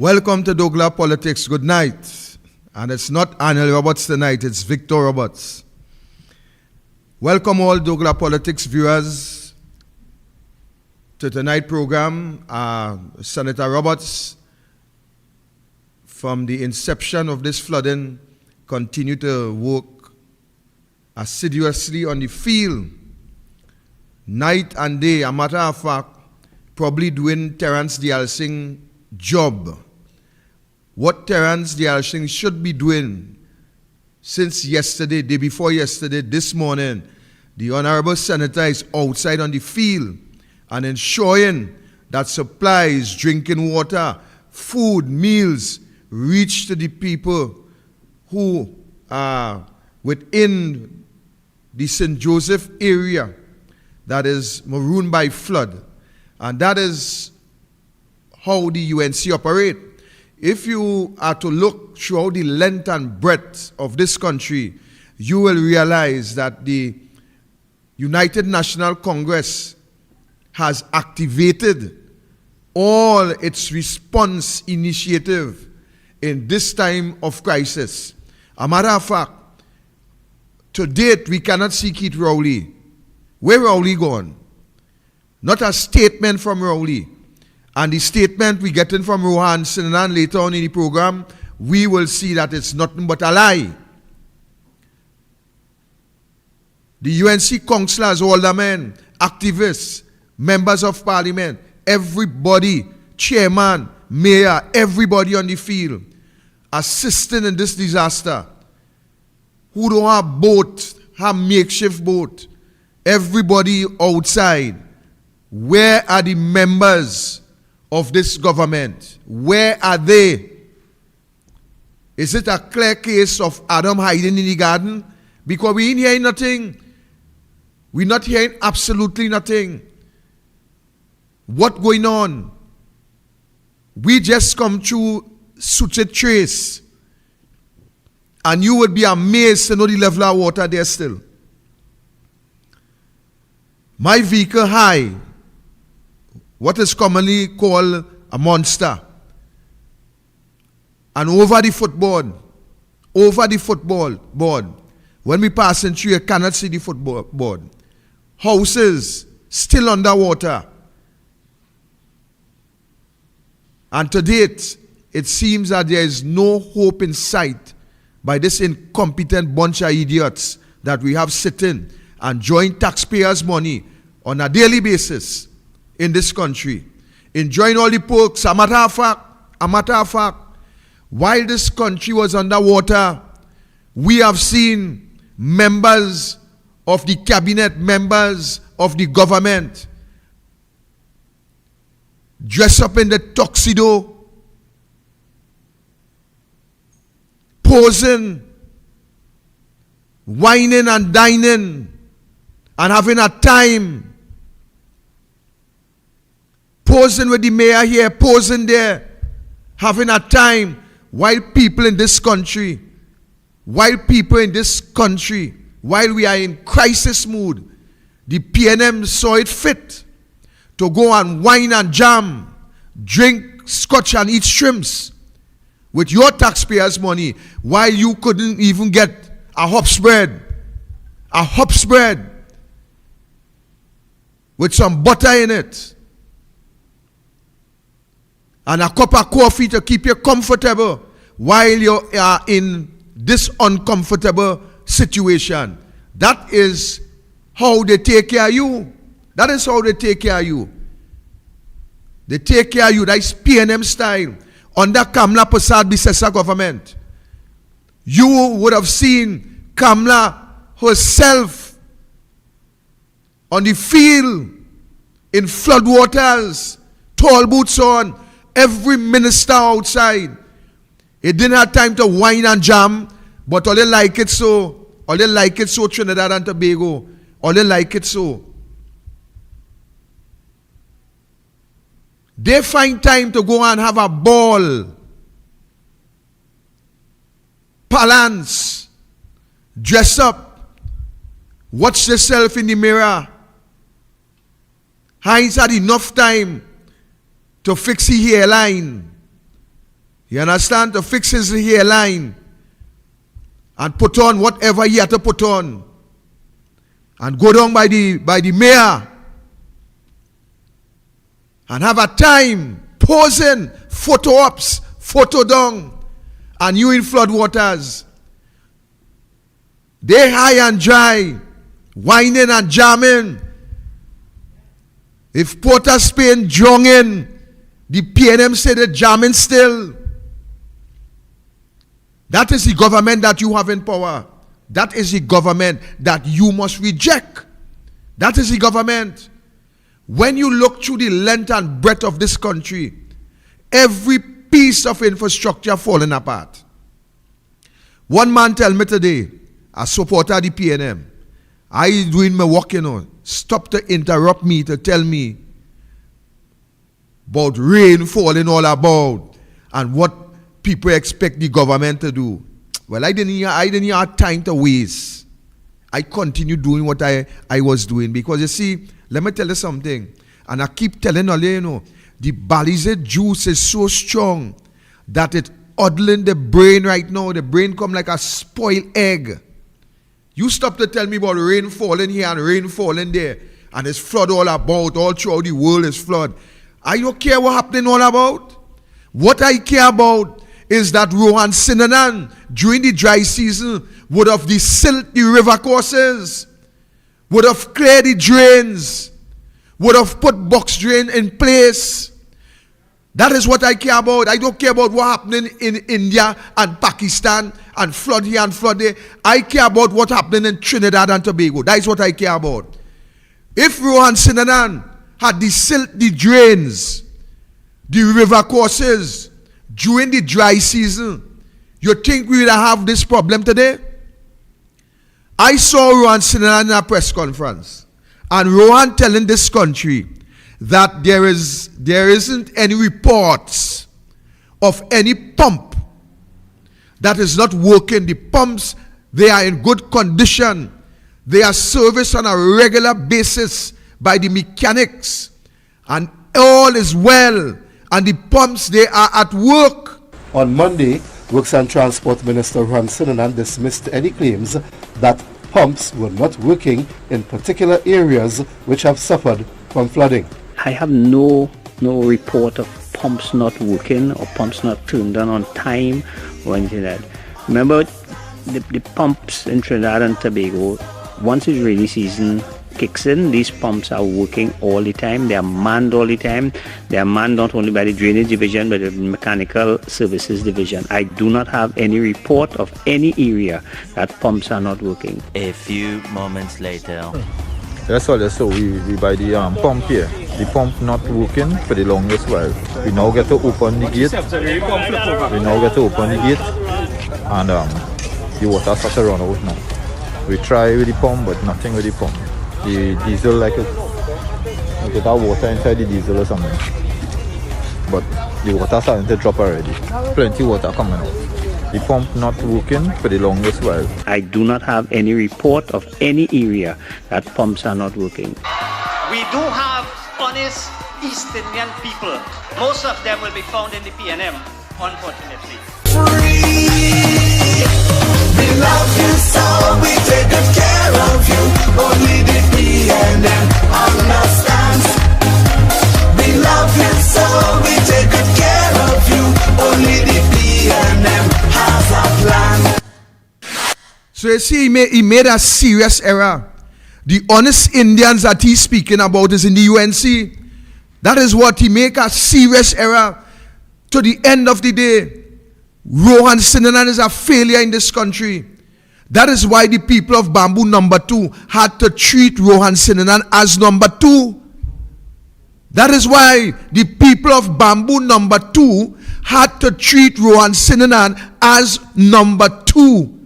Welcome to douglAR Politics. Good night. And it's not Anil Roberts tonight, it's Victor Roberts. Welcome all douglAR Politics viewers to tonight's program. Senator Roberts, from the inception of this flooding, continue to work assiduously on the field, night and day. A matter of fact, probably doing Terence Dialsing's job. What Terence Dialsing should be doing since yesterday, day before yesterday, this morning, the Honorable Senator is outside on the field and ensuring that supplies, drinking water, food, meals reach to the people who are within the St. Joseph area that is marooned by flood. And that is how the UNC operate. If you are to look throughout the length and breadth of this country, you will realize that the United National Congress has activated all its response initiative in this time of crisis. A matter of fact, to date, we cannot see Keith Rowley. Where Rowley gone? Not a statement from Rowley. And the statement we get in from Rohan Sinanan later on in the program, we will see that it's nothing but a lie. The UNC councillors, aldermen, activists, members of parliament, everybody, chairman, mayor, everybody on the field, assisting in this disaster. Who don't have boat, have makeshift boat. Everybody outside. Where are the members of this government? Where are they? Is it a clear case of Adam hiding in the garden? Because we ain't hearing nothing. We're not hearing absolutely nothing. What going on? We just come through Suchet Trace, and you would be amazed to know the level of water there still. My vehicle high, what is commonly called a monster. And over the football board, when we passing through, you cannot see the football board. Houses still underwater. And to date, it seems that there is no hope in sight by this incompetent bunch of idiots that we have sitting and enjoying taxpayers' money on a daily basis in this country, enjoying all the perks. A matter of fact, while this country was underwater, we have seen members of the cabinet, members of the government, dress up in the tuxedo, posing, whining and dining, and having a time. Posing with the mayor here, posing there, having a time, while people in this country, while we are in crisis mood, the PNM saw it fit to go and wine and jam, drink scotch and eat shrimps with your taxpayers' money, while you couldn't even get a hops bread with some butter in it, and a cup of coffee to keep you comfortable while you are in this uncomfortable situation. That is how they take care of you. That is how they take care of you. They take care of you. That is PNM style. Under Kamla Prasad Bisesa government, you would have seen Kamla herself on the field in floodwaters, tall boots on, every minister outside. It didn't have time to wine and jam, but all they like it so. All they like it so, Trinidad and Tobago. All they like it so. They find time to go and have a ball, balance, dress up, watch yourself in the mirror. Heinz had enough time to fix his hairline, You understand? To fix his hairline and put on whatever he had to put on. And go down by the mayor and have a time posing, photo ups, photo down, and you in flood waters. They high and dry, whining and jamming. If Port of Spain jogging, the PNM say they're jamming still. That is the government that you have in power. That is the government that you must reject. That is the government. When you look through the length and breadth of this country, every piece of infrastructure falling apart. One man tell me today, a supporter of the PNM, I doing my work, stop to interrupt me to tell me about rain falling all about and what people expect the government to do. Well, I didn't have time to waste. I continue doing what I was doing because you see, let me tell you something, and I keep telling you, the Balizé juice is so strong that it's oddling the brain right now. The brain come like a spoiled egg. You stop to tell me about rain falling here and rain falling there, and it's flood all about, all throughout the world is flood. I don't care what happening all about. What I care about is that Rohan Sinanan, during the dry season, would have desilt the river courses, would have cleared the drains, would have put box drain in place. That is what I care about. I don't care about what happening in India and Pakistan and flood here and flood there. I care about what happening in Trinidad and Tobago. That is what I care about. If Rohan Sinanan had desilt the drains, the river courses, during the dry season, you think we would have this problem today? I saw Rohan Sinanan in a press conference, and Rohan telling this country that there isn't any reports of any pump that is not working. The pumps, they are in good condition. They are serviced on a regular basis by the mechanics, and all is well. And the pumps, they are at work. On Monday, Works and Transport Minister Rohan Sinanan dismissed any claims that pumps were not working in particular areas which have suffered from flooding. I have no report of pumps not working or pumps not turned on time or anything like that. Remember, the pumps in Trinidad and Tobago, once it's rainy season kicks in, these pumps are working all the time. They are manned all the time. They are manned not only by the drainage division but the mechanical services division. I do not have any report of any area that pumps are not working. A few moments later. That's all. So we buy the pump here. The pump not working for the longest while. We now get to open the gate. And the water starts to run out now. We try with the pump, but nothing with the pump. The diesel, like it have water inside the diesel or something. But the water starting to drop already. Plenty water coming out. The pump not working for the longest while. I do not have any report of any area that pumps are not working. We do have honest East Indian people. Most of them will be found in the PNM, unfortunately. We love you so, we take good care of you. Only the PNM understands. We love you so, we take good care of you. Only the PNM has a plan. So you see, he made a serious error. The honest Indians that he's speaking about is in the UNC. That is what he make a serious error. To the end of the day, Rohan Sinanan is a failure in this country. That is why the people of Bamboo number 2 had to treat Rohan Sinanan as number 2. That is why the people of Bamboo number 2 had to treat Rohan Sinanan as number 2.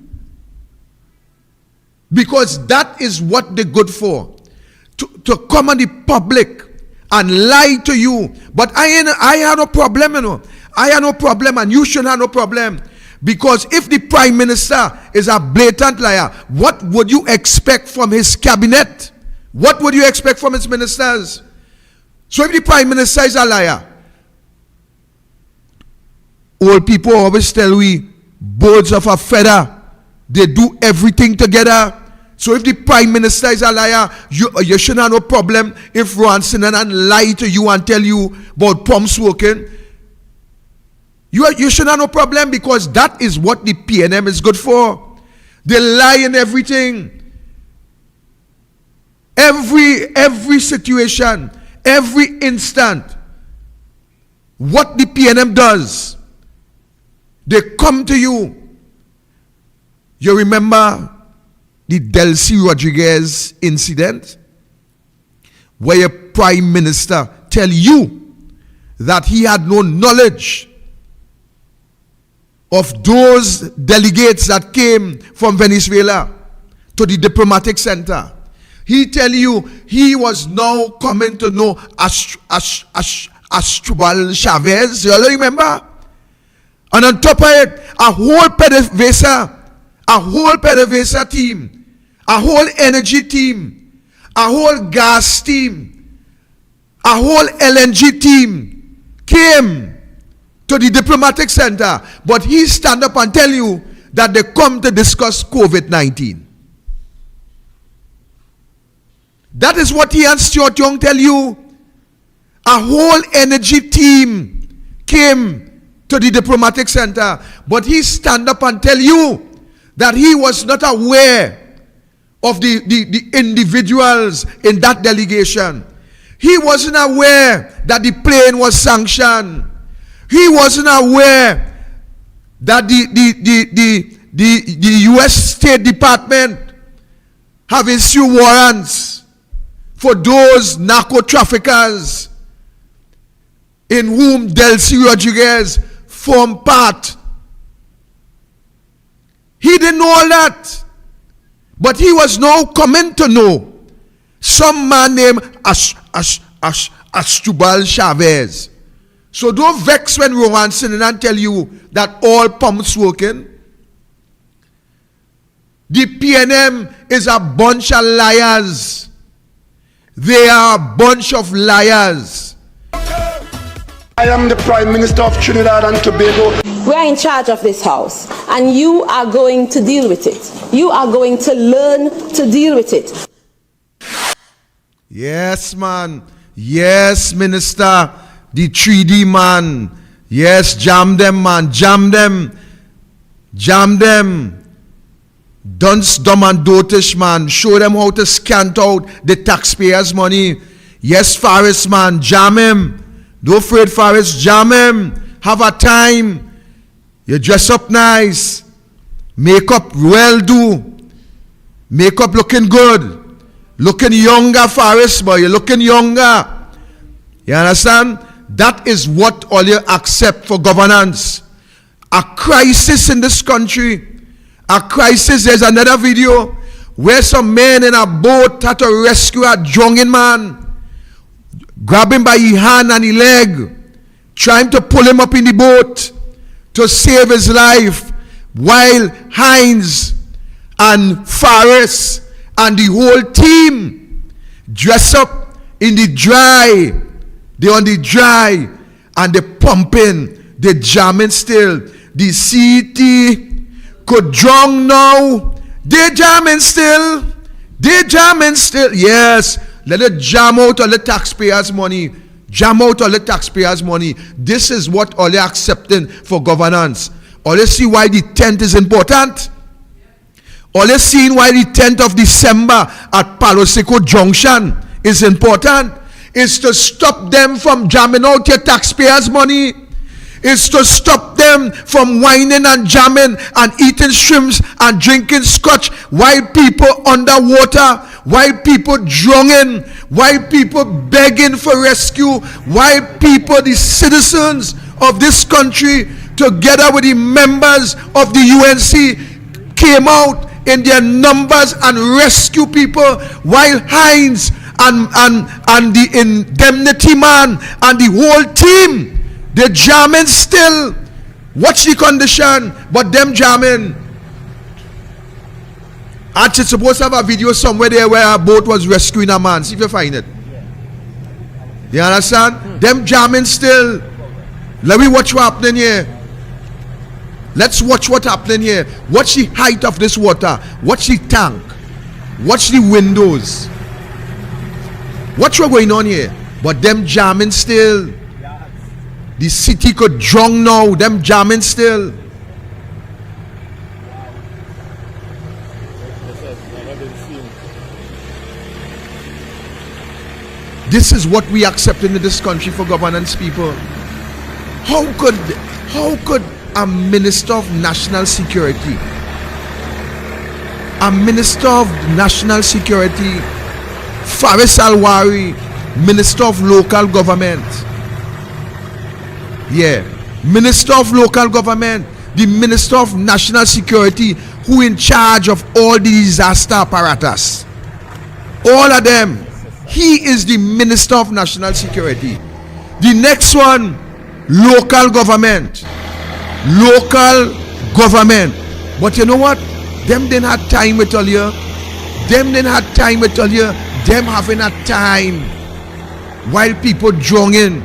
Because that is what they're good for. To come on the public and lie to you. But I had no problem, I have no problem, and you shouldn't have no problem. Because if the Prime Minister is a blatant liar, what would you expect from his cabinet? What would you expect from his ministers? So if the Prime Minister is a liar, Old people always tell we, birds of a feather, they do everything together. So if the Prime Minister is a liar, you shouldn't have no problem if Ronson and lie to you and tell you about pumps working. You should have no problem, because that is what the PNM is good for. They lie in everything. Every situation, every instant, what the PNM does, they come to you. You remember the Delcy Rodriguez incident, where a Prime Minister tell you that he had no knowledge of those delegates that came from Venezuela to the diplomatic center. He tell you he was now coming to know Astrubal Chavez. You all remember? And on top of it, a whole PDVSA team, a whole energy team, a whole gas team, a whole LNG team came to the diplomatic center, but he stand up and tell you that they come to discuss COVID-19. That is what he and Stuart Young tell you. A whole energy team came to the diplomatic center, but he stand up and tell you that he was not aware of the individuals in that delegation. He wasn't aware that the plane was sanctioned. He wasn't aware that the U.S. State Department have issued warrants for those narco traffickers in whom Delcy Rodriguez formed part. He didn't know all that, but he was now coming to know some man named Astrubal Chavez. So don't vex when Rowan Sinanan tell you that all pumps working. The PNM is a bunch of liars. They are a bunch of liars. I am the Prime Minister of Trinidad and Tobago. We are in charge of this house, and you are going to deal with it. You are going to learn to deal with it. Yes, man. Yes, Minister. The 3D man. Yes, jam them, man. Jam them. Jam them. Dunce, dumb and dotish, man. Show them how to scant out the taxpayers' money. Yes, Faris, man. Jam him. Don't afraid, Faris. Jam him. Have a time. You dress up nice. Makeup well do. Makeup looking good. Looking younger, Faris, boy. You're looking younger. You understand? That is what all you accept for governance. A crisis in this country. A crisis. There's another video where some men in a boat had to rescue a drunken man. Grab him by his hand and his leg. Trying to pull him up in the boat to save his life. While Hines and Faris and the whole team dress up in the dry. They on the dry and they pumping, they jamming still. The CT could drown now. They jamming still. They jamming still. Yes. Let it jam out all the taxpayers' money. Jam out all the taxpayers' money. This is what all they accepting for governance. All you see why the 10th is important. All you see why the 10th of December at Palo Seco Junction is important. Is to stop them from jamming out your taxpayers' money. Is to stop them from whining and jamming and eating shrimps and drinking scotch while people underwater, while people drowning, while people begging for rescue, while people, the citizens of this country, together with the members of the UNC, came out in their numbers and rescue people, while Hines and the indemnity man and the whole team, they're jamming still. Watch the condition, but them jamming. Actually, supposed to have a video somewhere there where a boat was rescuing a man. See if you find it. You understand? Them jamming still. Let me watch what happening here. Let's watch what's happening here. Watch the height of this water. Watch the tank. Watch the windows. Watch what's going on here. But them jamming still. The city could drown now. Them jamming still. This is what we accept in this country for governance, people. How could a minister of national security, Faris Alwari, minister of local government, minister of local government, the minister of national security, who in charge of all the disaster apparatus, all of them, he is the minister of national security. The next one, local government. But you know what? Them didn't have time with all you. Them having a time while people drowning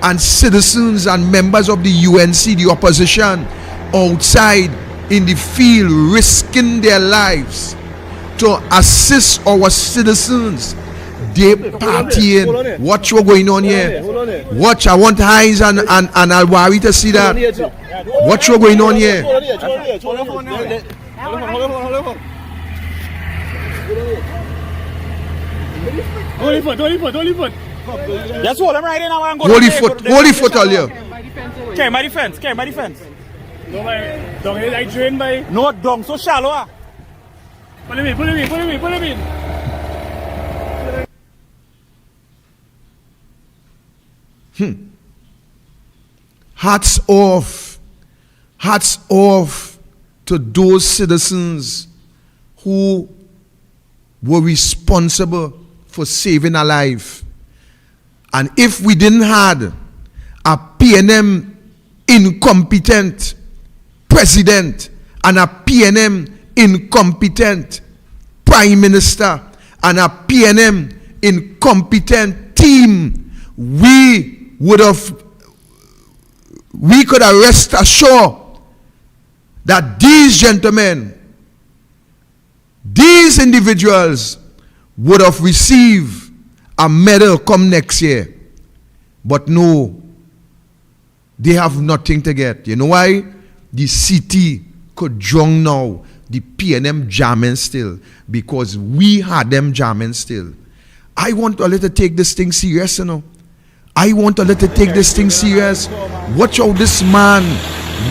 and citizens and members of the UNC, the opposition, outside in the field risking their lives to assist our citizens. They partying. Watch what's going on here. Watch, I want Hines and Alwari to see that. Watch what's going on here. Hold foot. Just hold him right in now and go. Hold the foot all here. Carry my defense. No, I drain by. No, dung so shallow. Pull him in. Hats off to those citizens who were responsible for saving a life. And if we didn't have a PNM incompetent president and a PNM incompetent prime minister and a PNM incompetent team, we could have rest assured that these gentlemen, these individuals would have received a medal come next year. But no, they have nothing to get. You know why? The city could drown now. The PNM jamming still, because we had them jamming still. I want Anil to take this thing serious, you know. I want Anil to take this thing serious. Watch how this man,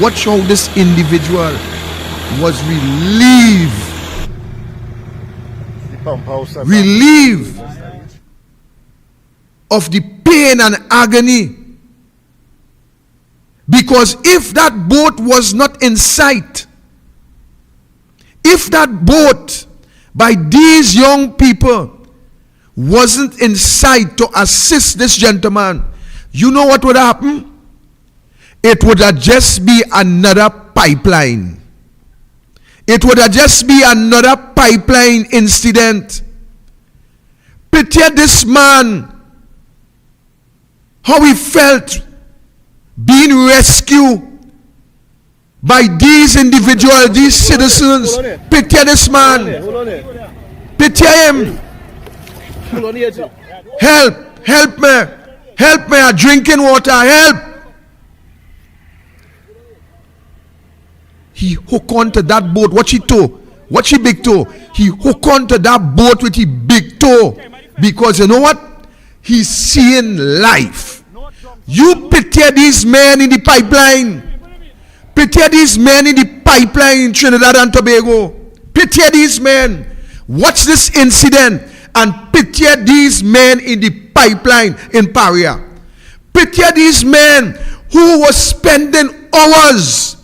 watch how this individual was relieved of the pain and agony. Because if that boat was not in sight, if that boat by these young people wasn't in sight to assist this gentleman, you know what would happen? It would have just be another pipeline. It would have just be another pipeline incident. Picture this man, how he felt being rescued by these individuals, these citizens. Picture this man. Picture him. Help me, I'm drinking water, help. He hooked onto that boat. Watch he toe. Watch he big toe. He hooked onto that boat with his big toe. Because you know what? He's seeing life. You picture these men in the pipeline. Picture these men in the pipeline in Trinidad and Tobago. Picture these men. Watch this incident and picture these men in the pipeline in Paria. Picture these men who were spending hours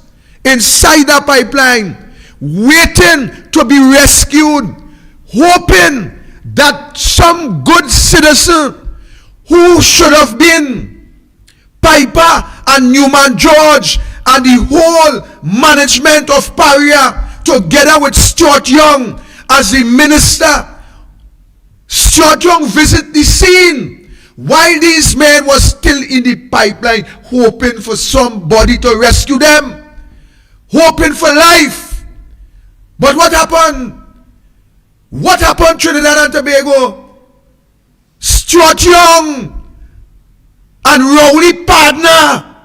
inside the pipeline, waiting to be rescued, hoping that some good citizen who should have been Piper and Newman George and the whole management of Paria, together with Stuart Young as the minister. Stuart Young visit the scene while these men were still in the pipeline, hoping for somebody to rescue them. hoping for life. But what happened? What happened, Trinidad and Tobago? Stuart Young and Rowley partner,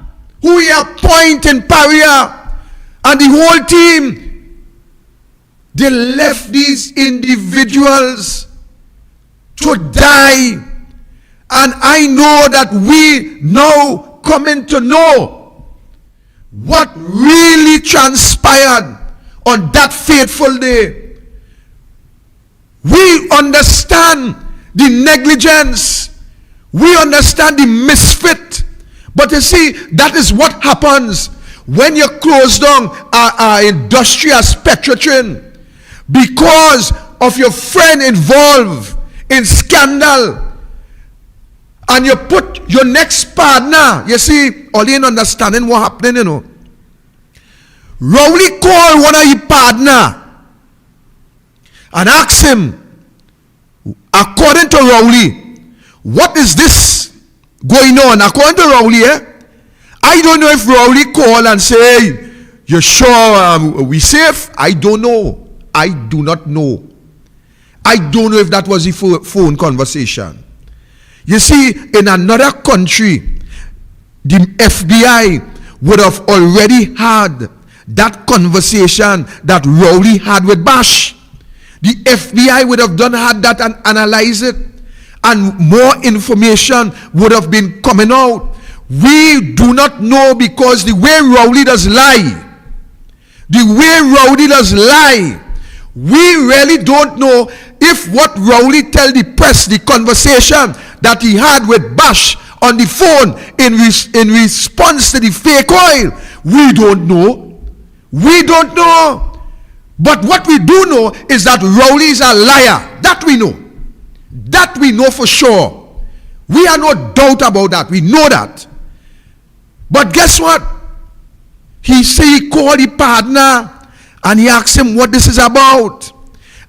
who he appoint in Paria, and the whole team, they left these individuals to die. And I know that we now coming to know what really transpired on that fateful day. We understand the negligence. We understand the misfit. But you see, that is what happens when you close down our industry as Petrotrin because of your friend involved in scandal. And you put your next partner, you see, all in understanding what happening, you know. Rowley called one of his partner and asked him, according to Rowley, what is this going on? According to Rowley, I don't know if Rowley called and say, you sure we safe? I don't know. I do not know. I don't know if that was a phone conversation. You see, in another country, the FBI would have already had that conversation that Rowley had with Bash. The FBI would have had that and analyzed it, and more information would have been coming out. We do not know because the way Rowley does lie, we really don't know if what Rowley tell the press, the conversation that he had with Bash on the phone in response to the fake oil. We don't know. We don't know. But what we do know is that Rowley is a liar. That we know. That we know for sure. We have no doubt about that. We know that. But guess what? He called the partner and he asked him what this is about.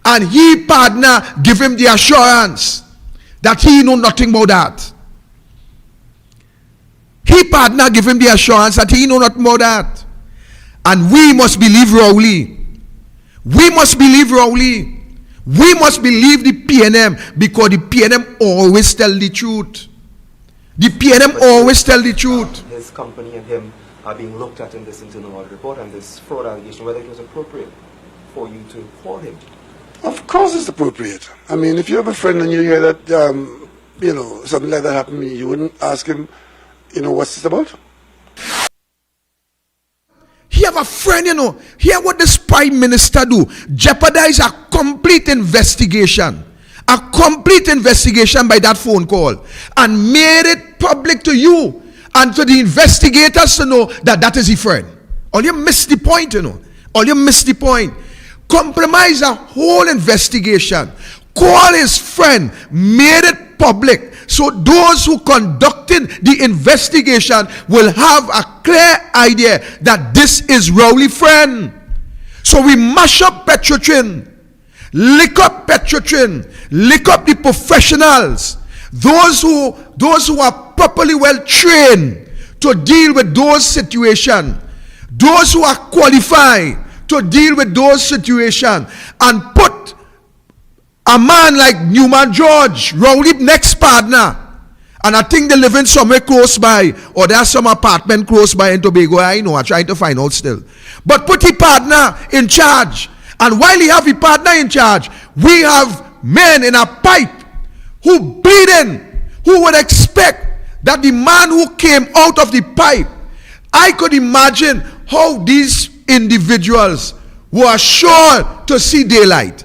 And he partner give him the assurance that he know nothing about that. He partner give him the assurance that he know nothing about that. And we must believe Rowley. We must believe Rowley. We must believe the PNM because the PNM always tell the truth. The PNM always tell the truth. His company and him are being looked at in this internal audit report and this fraud allegation, whether it was appropriate for you to call him. Of course it's appropriate. I mean, if you have a friend and you hear that, something like that happened, you wouldn't ask him, what's this about? He have a friend, hear what this prime minister do. Jeopardize a complete investigation. A complete investigation by that phone call. And made it public to you and to the investigators to know that that is his friend. Or you miss the point, Or you miss the point. Compromise a whole investigation. Call his friend. Made it public. So those who conducting the investigation will have a clear idea that this is Rowley's friend. So we mash up Petrotrin. Lick up Petrotrin. Lick up the professionals. Those who are properly well trained to deal with those situations. Those who are qualified to deal with those situations, and put a man like Newman George, Rowley next partner, and I think they live in somewhere close by, or there's some apartment close by in Tobago. I know, I'm trying to find out still. But put his partner in charge, and while he have his partner in charge, we have men in a pipe who bleeding, who would expect that the man who came out of the pipe, I could imagine how these individuals were sure to see daylight.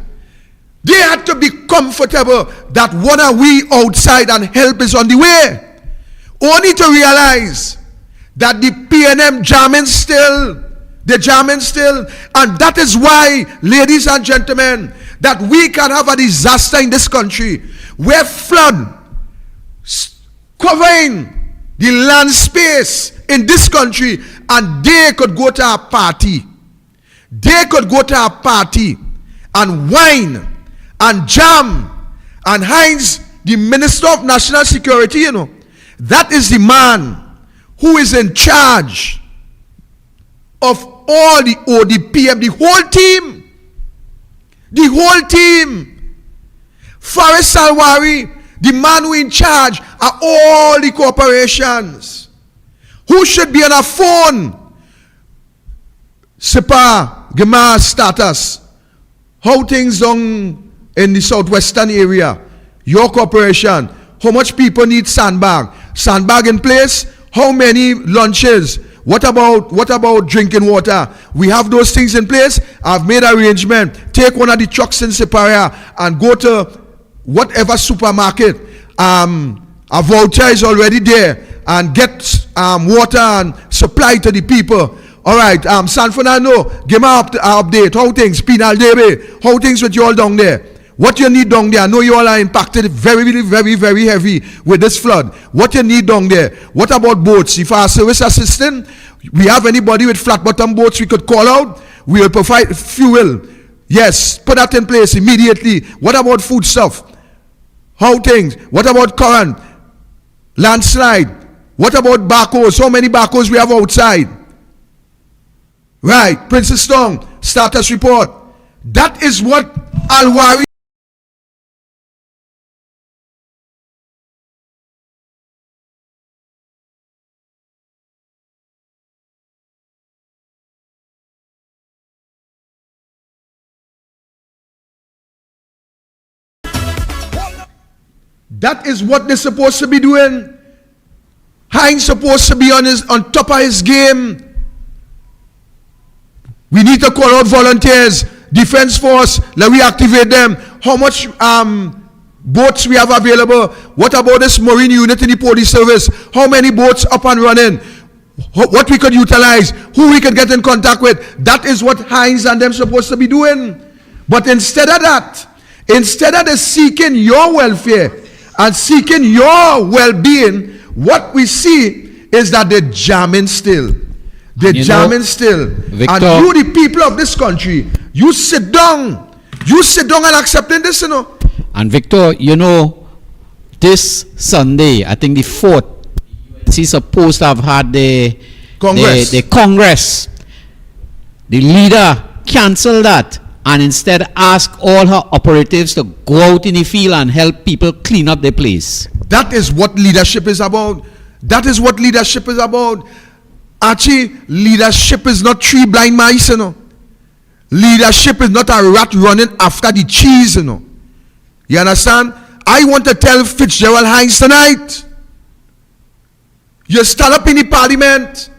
They had to be comfortable that what are we outside and help is on the way. Only to realize that the PNM jamming still. The jamming still. And that is why, ladies and gentlemen, that we can have a disaster in this country where flood covering the land space in this country, and they could go to a party. They could go to a party and wine and jam, and Hines, the Minister of National Security, that is the man who is in charge of all the ODPM, the whole team. The whole team. Faris Salwari, the man who in charge are all the corporations. Who should be on a phone? Sipa, Gemar status. How things done in the southwestern area? Your corporation. How much people need sandbag? Sandbag in place? How many lunches? What about drinking water? We have those things in place. I've made arrangement. Take one of the trucks in Paria and go to whatever supermarket. A voucher is already there, and get water and supply to the people. All right, San Fernando, give me an update. How things? Penal Debe, how things with you all down there? What you need down there? I know you all are impacted very, very, very heavy with this flood. What you need down there? What about boats? If our service assistant, we have anybody with flat bottom boats we could call out, we will provide fuel. Yes, put that in place immediately. What about food stuff? How things? What about current? Landslide? What about barcodes? How many barcodes we have outside? Right, Princess Tong, status report. That is what Alwari. That is what they're supposed to be doing. Hines supposed to be on top of his game. We need to call out volunteers, Defense Force, let we activate them. How much boats we have available? What about this Marine unit in the police service? How many boats up and running? What we could utilize? Who we could get in contact with? That is what Hines and them supposed to be doing. But instead of that, instead of the seeking your welfare and seeking your well-being, what we see is that they're jamming still. They're jamming still. Victor, and you, the people of this country, you sit down. You sit down and accepting this, you know. And Victor, you know, this Sunday, I think the 4th, he's supposed to have had the Congress. The Congress. The leader canceled that and instead asked all her operatives to go out in the field and help people clean up the place. That is what leadership is about. That is what leadership is about. Actually, leadership is not 3 blind mice, you know. Leadership is not a rat running after the cheese, you know. You understand? I want to tell Fitzgerald Hines tonight. You stand up in the parliament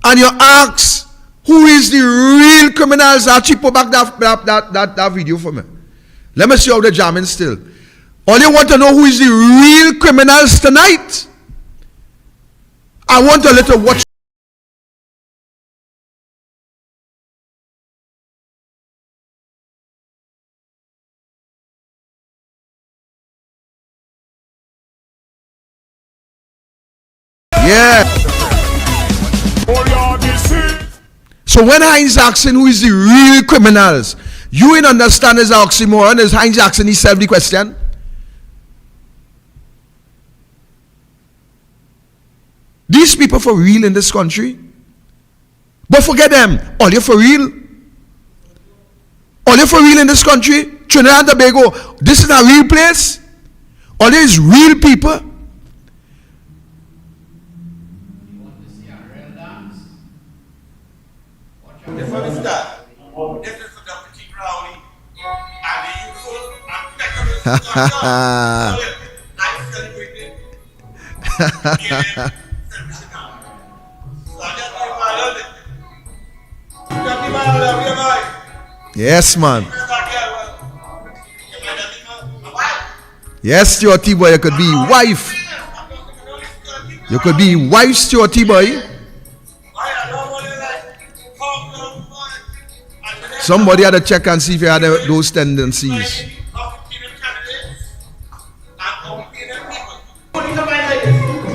and you ask, who is the real criminals? Actually, put back that video for me. Let me see how they're jamming still. All you want to know who is the real criminals tonight? I want a little watch. Yeah. So when Hines asking who is the real criminals, you ain't understand his oxymoron. Is Hines asking himself the question? These people for real in this country? But forget them. All you for real? All you for real in this country? Trinidad and Tobago, this is a real place? All there is real people? This one is that. This is the Deputy Brownie and the youthful and technical I'm celebrating. Yes, man. Yes, Stuart T-Boy, you could be wife. You could be wife, Stuart T-Boy. Somebody had to check and see if you had those tendencies.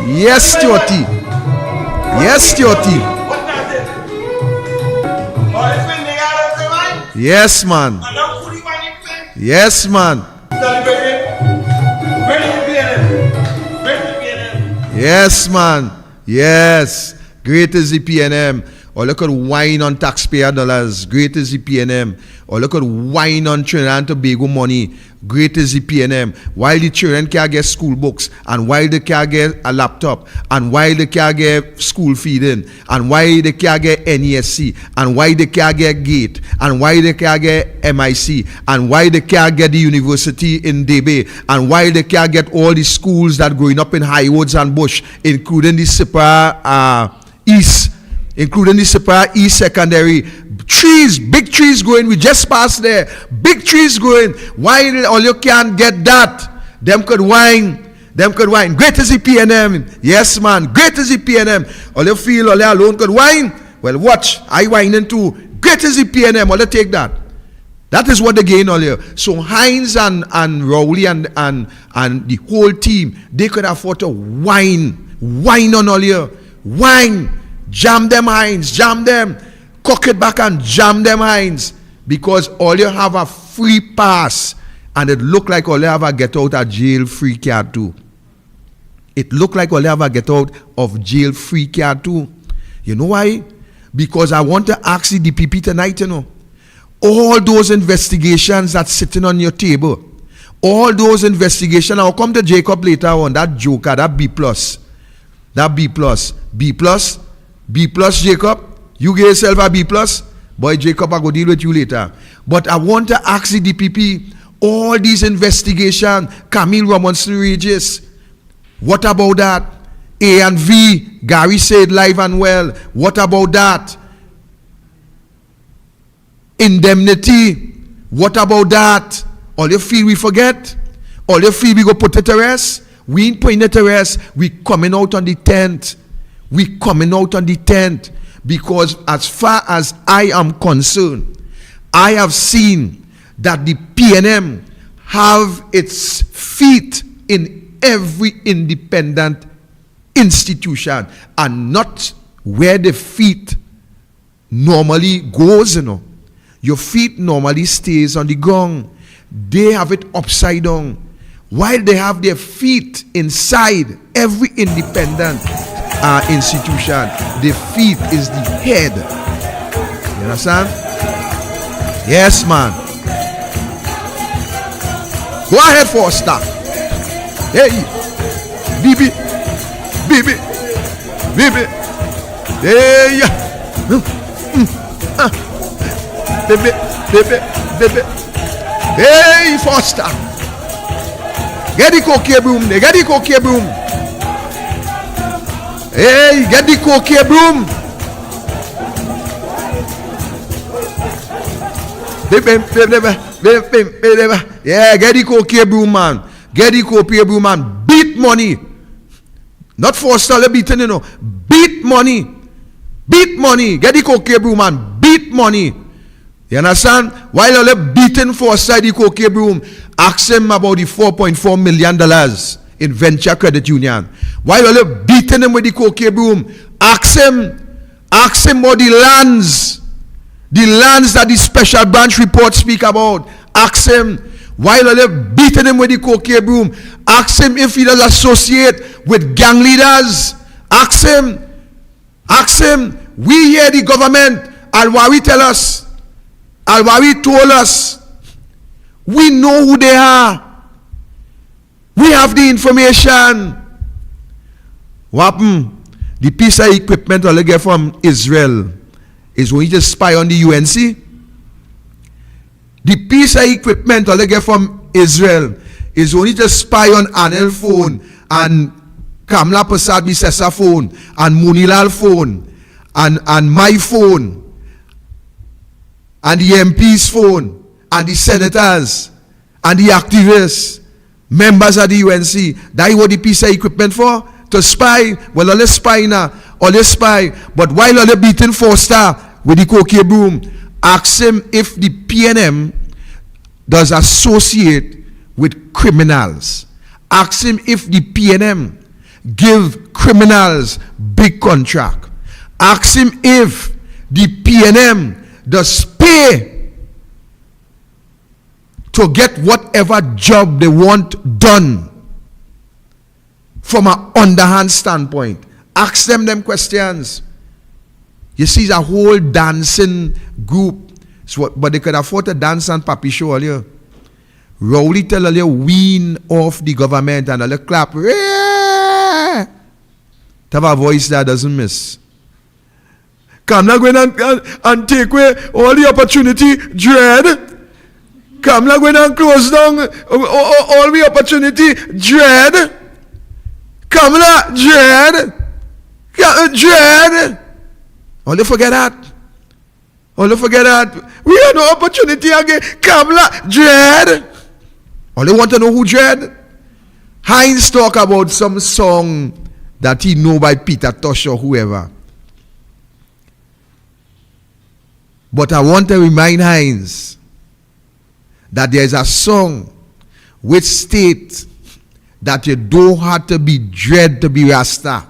Yes, Stuart T. Yes, Stuart T. Yes, man. Yes, man. Yes, man. Yes. Great is the PNM. or look at wine on taxpayer dollars, great is the PNM, or look at wine on Trinidad and Tobago money, great is the PNM, while the children can't get school books, and while they can't get a laptop, and while they can't get school feeding, and why they can't get NESC, and why they can't get GATE, and why they can't get MIC, and why they can't get the university in Debe, and why they can't get all the schools that growing up in Highwoods and Bush, including the Sipra East, including the Sipra East Secondary. Trees, big trees growing. We just passed there. Big trees growing. Why all you can't get that? Them could whine. Them could whine. Great is the PNM. Yes, man. Great is the PNM. All you feel, all you alone could whine. Well, watch. I whining too. Great is the PNM. All you take that. That is what they gain all year. So Hines and Rowley and the whole team, they could afford to whine on all year. Whine. Jam them Hines. Jam them. Cock it back and jam them Hines, because all you have a free pass, and it look like all you have a get out of jail free card too. It look like all you have a get out of jail free card too. You know why? Because I want to ask the DPP tonight, you know, all those investigations that's sitting on your table, all those investigations, I'll come to Jacob later on, that joker, that B+, Jacob, you give yourself a B+, boy, Jacob, I go deal with you later. But I want to ask the DPP, all these investigations, Camille Robinson Regis, what about that? A and V, Gary said live and well, what about that? Indemnity, what about that? All you feel we forget? All you feel we go put it to rest? We ain't putting it to rest. We coming out on the 10th. We coming out on the 10th. Because as far as I am concerned, I have seen that the PNM have its feet in every independent institution, and not where the feet normally goes, you know. Your feet normally stays on the ground. They have it upside down. While they have their feet inside every independent institution, the feet is the head. You understand? Yes, man. Go ahead for a start. Hey, Bibi. Hey, Bibi. Hey, Foster. Get the cocaine broom. Get the cocaine broom. Hey, get the cocaine broom. Yeah, get the cocaine broom, man. Get the cocaine broom, man. Beat money. Not Foster, they're beating, you know. Beat money. Beat money. Get the cocaine broom, man. Beat money. You understand? While they're beating Foster the cocaine broom, ask him about the $4.4 million in venture credit union. While they're beating him with the cocaine broom, ask him about the lands that the special branch report speak about. Ask him. While they're beating him with the cocaine broom, ask him if he does associate with gang leaders. Ask him. We hear the government, Al-Wawi tell us, Al-Wawi told us, we know who they are. We have the information. What happened? The piece of equipment all they get from Israel is when you just spy on the UNC. The piece of equipment all they get from Israel is when you just spy on Anil phone and Kamla Prasad Bisesa phone and Munilal phone and my phone and the MP's phone and the senators and the activists, members of the UNC. That is what the piece of equipment for? To spy. Well, all they spy now. All they spy. But while all they beating Foster with the cocaine broom, ask him if the PNM does associate with criminals. Ask him if the PNM give criminals big contract. Ask him if the PNM does pay to get whatever job they want done from an underhand standpoint. Ask them questions. You see, it's a whole dancing group. So, but they could afford to dance on Papi show earlier. Rowley tell earlier, wean off the government and earlier clap. To have a voice that doesn't miss. Come now, go in and take away all the opportunity, dread. Come now, go in and close down all the opportunity, dread. Come now, dread. Dread. Only forget that. Only forget that. We have no opportunity again. Come now, dread. Only want to know who dread. Hines talk about some song that he know by Peter Tosh or whoever. But I want to remind Hines that there is a song which states that you don't have to be dread to be Rasta.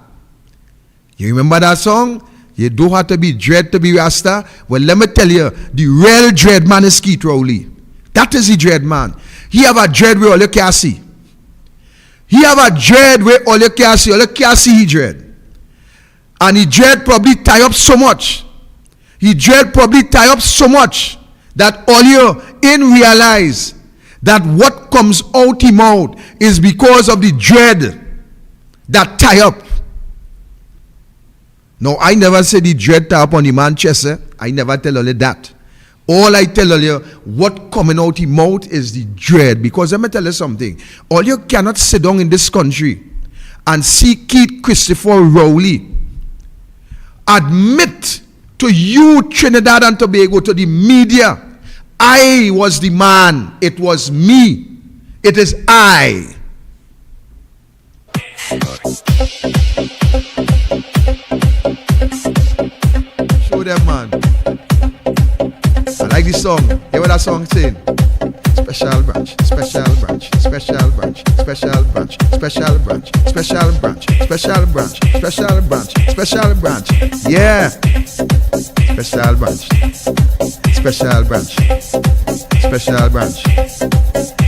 You remember that song? You don't have to be dread to be Rasta. Well, let me tell you, the real dread man is Keith Rowley. That is the dread man. He have a dread where all you can see. He have a dread where all you can see. All you can see he dread. And he dread probably tie up so much. He dread probably tie up so much that all you in realize that what comes out him out is because of the dread that tie up. No, I never said the dread tie up on the man chest. I never tell all that. All I tell you, what coming out him out is the dread. Because let me tell you something. All you cannot sit down in this country and see Keith Christopher Rowley admit to you, Trinidad and Tobago, to the media, I was the man. It was me. It is I. Show them, man. I like this song. Hear what that song saying? Special branch, special branch, special branch, special branch, special branch, special branch, special branch, special branch, special branch. Yeah. Special branch, special branch, special branch,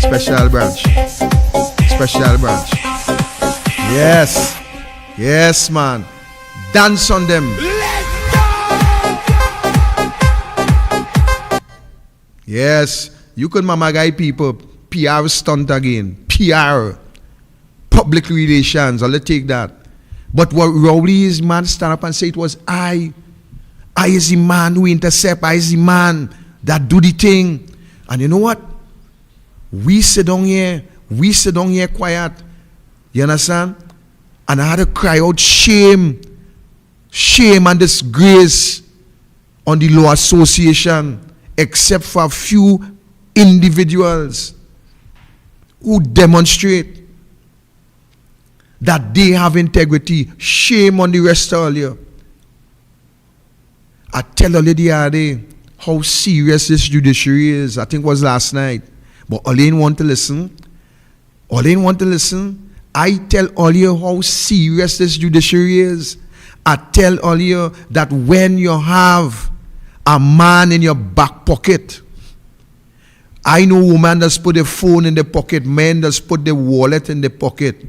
special branch, special branch. Yes. Yes, man. Dance on them. Yes. You could mama guy people PR stunt again. PR. Public relations. I'll take that. But what Rowley is, man, stand up and say it was I. I is the man who intercept. I is the man that do the thing. And you know what? We sit down here quiet. You understand? And I had to cry out shame. Shame and disgrace on the law association, except for a few individuals who demonstrate that they have integrity. Shame on the rest of you. I tell a lady the other day how serious this judiciary is. I think it was last night. But all they want to listen. All they want to listen. I tell all you how serious this judiciary is. I tell all you that when you have a man in your back pocket, I know women just put the phone in the pocket, men just put the wallet in the pocket.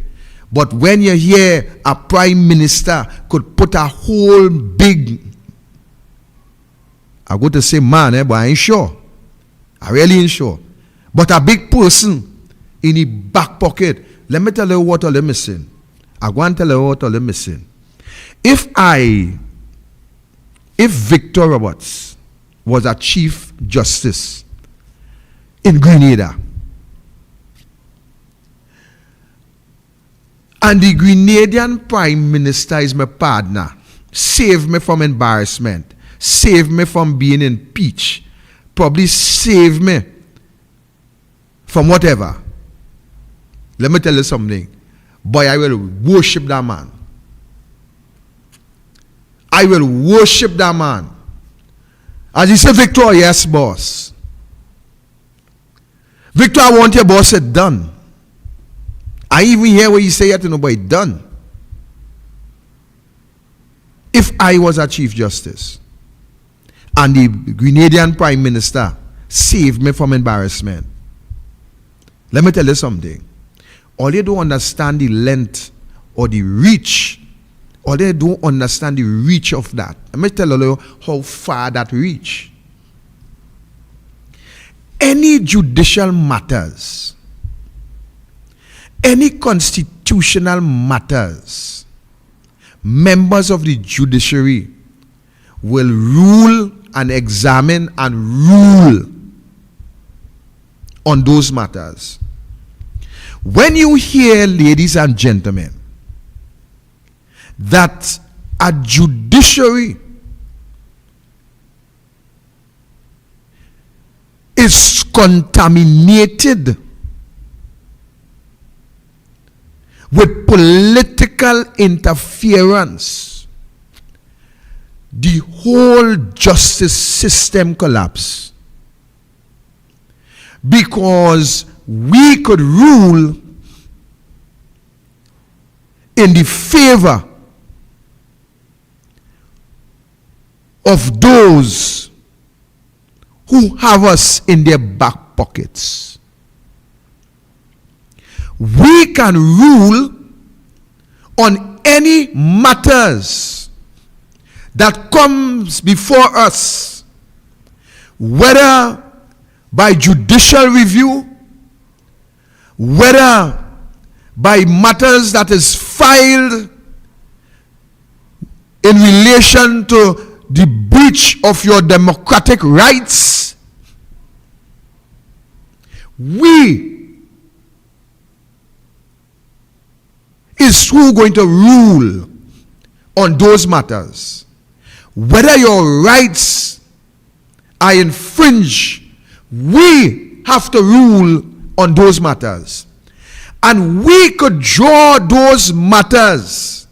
But when you hear a prime minister could put a whole big, I go to say man, but I ain't sure. I really ain't sure. But a big person in the back pocket. Let me tell you what all missing. I want to tell you what all missing. If Victor Roberts was a Chief Justice in Grenada, and the Grenadian Prime Minister is my partner, save me from embarrassment, save me from being impeached, probably save me from whatever. Let me tell you something. Boy, I will worship that man. I will worship that man. As he said, Victor, yes, boss. Victor, I want your boss said done. I even hear what you say yet, but it's done. If I was a Chief Justice and the Grenadian Prime Minister saved me from embarrassment, let me tell you something. All you don't understand the length or the reach or they don't understand the reach of that. Let me tell you how far that reach. Any judicial matters, any constitutional matters, members of the judiciary will rule and examine and rule on those matters. When you hear, ladies and gentlemen, that a judiciary is contaminated with political interference, the whole justice system collapses. Because we could rule in the favor of those who have us in their back pockets. We can rule on any matters that comes before us, whether by judicial review, whether by matters that is filed in relation to the breach of your democratic rights. We is who going to rule on those matters. Whether your rights are infringed, we have to rule on those matters. And we could draw those matters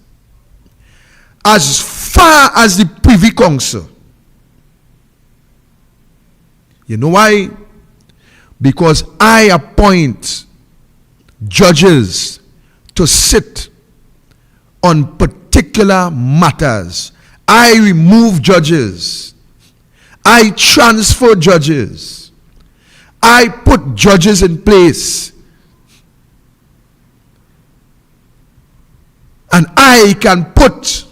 as far as the Privy Council. You know why? Because I appoint judges to sit on particular matters. I remove judges. I transfer judges. I put judges in place. And I can put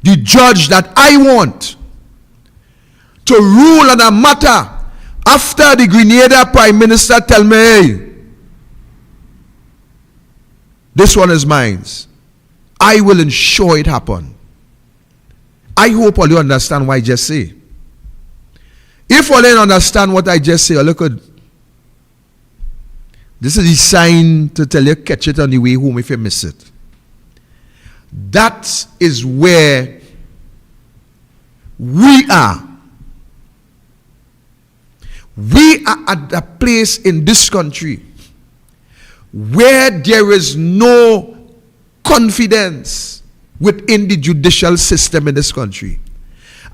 the judge that I want to rule on a matter after the Grenada Prime Minister tell me, hey, this one is mine. I will ensure it happen. I hope all you understand what I just say. If all you understand what I just say, look at this is the sign to tell you catch it on the way home if you miss it. That is where we are. We are at a place in this country where there is no confidence within the judicial system in this country.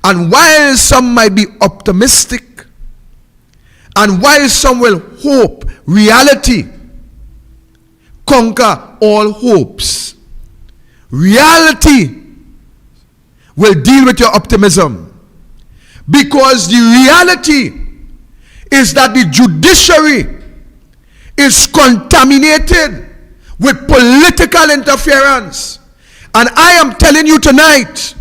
And while some might be optimistic, and while some will hope, reality conquer all hopes. Reality will deal with your optimism. Because the reality is that the judiciary is contaminated with political interference. And I am telling you tonight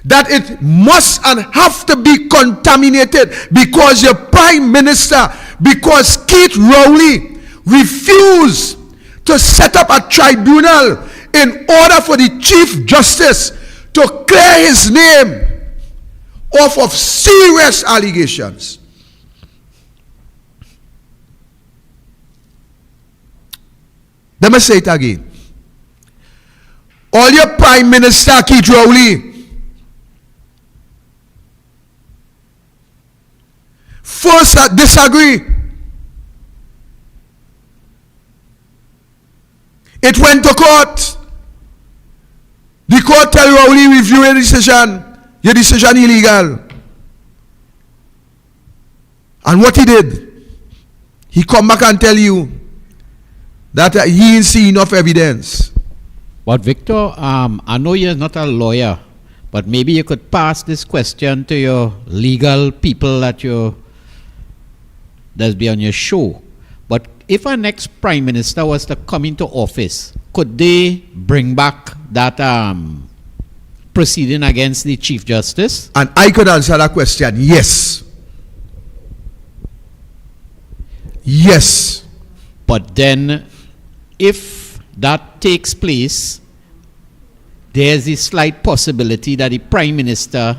that it must and have to be contaminated because your Prime Minister, because Keith Rowley refused to set up a tribunal in order for the Chief Justice to clear his name off of serious allegations. Let me say it again. All your Prime Minister Keith Rowley first disagree. It went to court. The court tell Rowley review your decision illegal. And what he did, he come back and tell you that he ain't seen enough evidence. But Victor, I know you're not a lawyer, but maybe you could pass this question to your legal people that's be on your show. But if our next Prime Minister was to come into office could they bring back that proceeding against the Chief Justice? And I could answer that question, yes. Yes. But then, if that takes place, there's a slight possibility that the Prime Minister,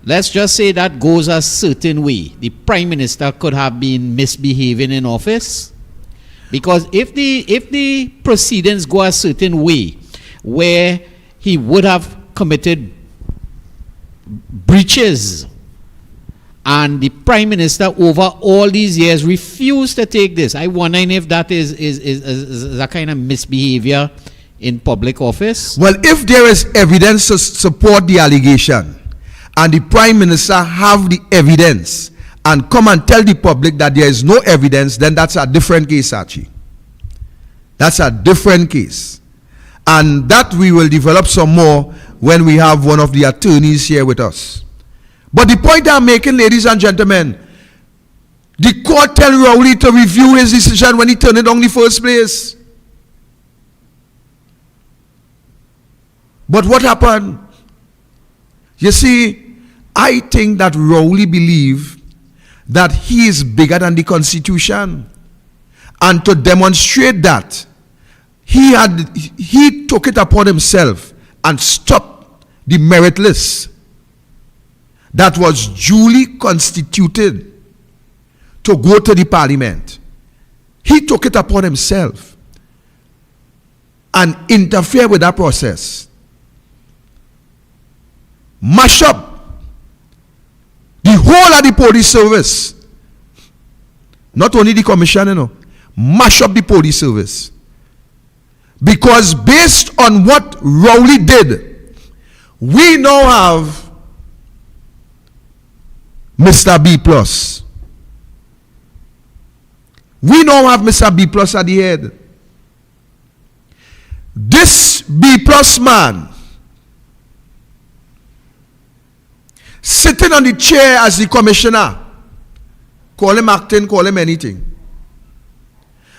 let's just say that goes a certain way, the Prime Minister could have been misbehaving in office. Because if the proceedings go a certain way, where he would have committed breaches, and the Prime Minister over all these years refused to take this, I wonder if that is a kind of misbehavior in public office. Well, if there is evidence to support the allegation, and the Prime Minister have the evidence, and come and tell the public that there is no evidence, then that's a different case, Archie. That's a different case. And that we will develop some more when we have one of the attorneys here with us. But the point I'm making, ladies and gentlemen, the court tell Rowley to review his decision when he turned it down in the first place. But what happened? You see, I think that Rowley believed that he is bigger than the Constitution. And to demonstrate that, he took it upon himself and stopped the meritless that was duly constituted to go to the Parliament. He took it upon himself and interfere with that process. Mash up the whole of the police service. Not only the commission, you know. Mash up the police service. Because based on what Rowley did, we now have Mr. B+. We now have Mr. B+ at the head. This B+ man, sitting on the chair as the commissioner, call him acting, call him anything.